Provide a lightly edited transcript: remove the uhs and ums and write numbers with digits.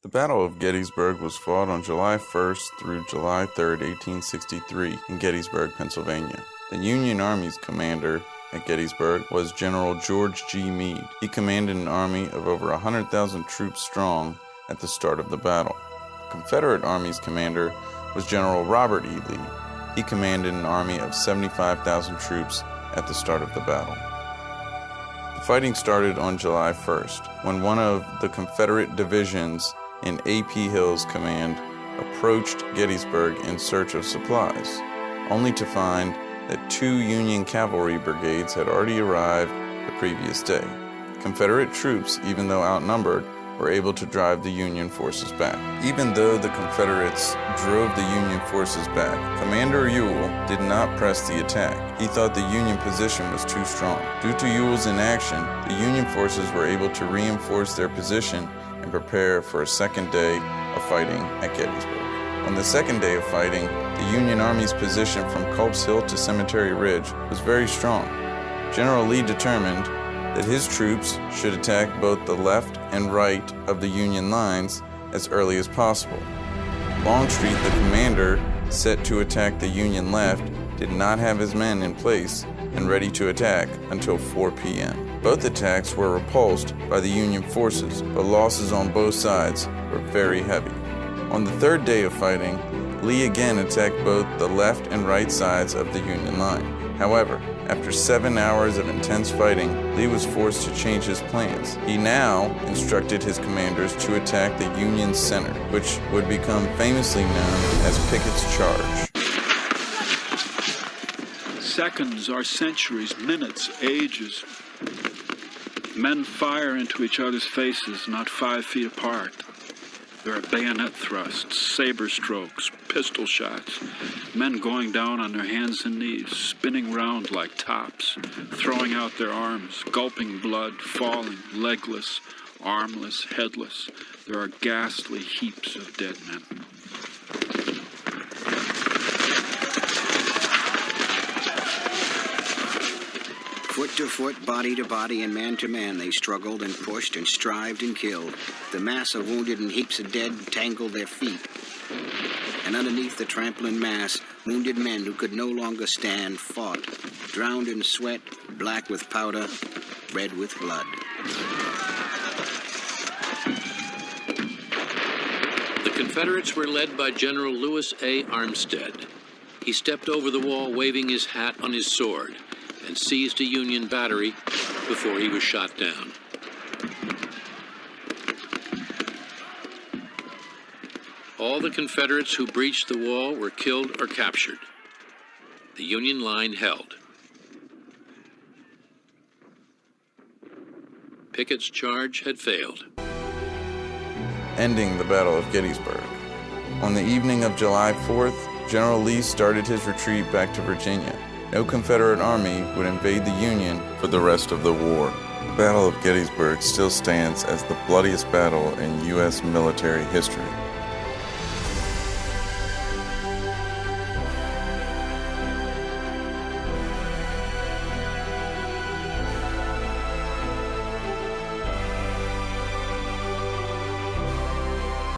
The Battle of Gettysburg was fought on July 1st through July 3rd, 1863 in Gettysburg, Pennsylvania. The Union Army's commander at Gettysburg was General George G. Meade. He commanded an army of over 100,000 troops strong at the start of the battle. The Confederate Army's commander was General Robert E. Lee. He commanded an army of 75,000 troops at the start of the battle. The fighting started on July 1st, when one of the Confederate divisions in A.P. Hill's command approached Gettysburg in search of supplies, only to find that 2 Union cavalry brigades had already arrived the previous day. Confederate troops, even though outnumbered, were able to drive the Union forces back. Even though the Confederates drove the Union forces back, Commander Ewell did not press the attack. He thought the Union position was too strong. Due to Ewell's inaction, the Union forces were able to reinforce their position and prepare for a second day of fighting at Gettysburg. On the second day of fighting, the Union Army's position from Culp's Hill to Cemetery Ridge was very strong. General Lee determined that his troops should attack both the left and right of the Union lines as early as possible. Longstreet, the commander set to attack the Union left, did not have his men in place and ready to attack until 4 p.m. Both attacks were repulsed by the Union forces, but losses on both sides were very heavy. On the third day of fighting, Lee again attacked both the left and right sides of the Union line. However, after 7 hours of intense fighting, Lee was forced to change his plans. He now instructed his commanders to attack the Union center, which would become famously known as Pickett's Charge. Seconds are centuries, minutes, ages. Men fire into each other's faces, not 5 feet apart. There are bayonet thrusts, saber strokes, pistol shots, men going down on their hands and knees, spinning round like tops, throwing out their arms, gulping blood, falling, legless, armless, headless. There are ghastly heaps of dead men. Foot to foot, body to body, and man to man, they struggled and pushed and strived and killed. The mass of wounded and heaps of dead tangled their feet. And underneath the trampling mass, wounded men who could no longer stand fought, drowned in sweat, black with powder, red with blood. The Confederates were led by General Lewis A. Armstead. He stepped over the wall waving his hat on his sword and seized a Union battery before he was shot down. All the Confederates who breached the wall were killed or captured. The Union line held. Pickett's charge had failed, Ending the Battle of Gettysburg. On the evening of July 4th, General Lee started his retreat back to Virginia. No Confederate army would invade the Union for the rest of the war. The Battle of Gettysburg still stands as the bloodiest battle in U.S. military history.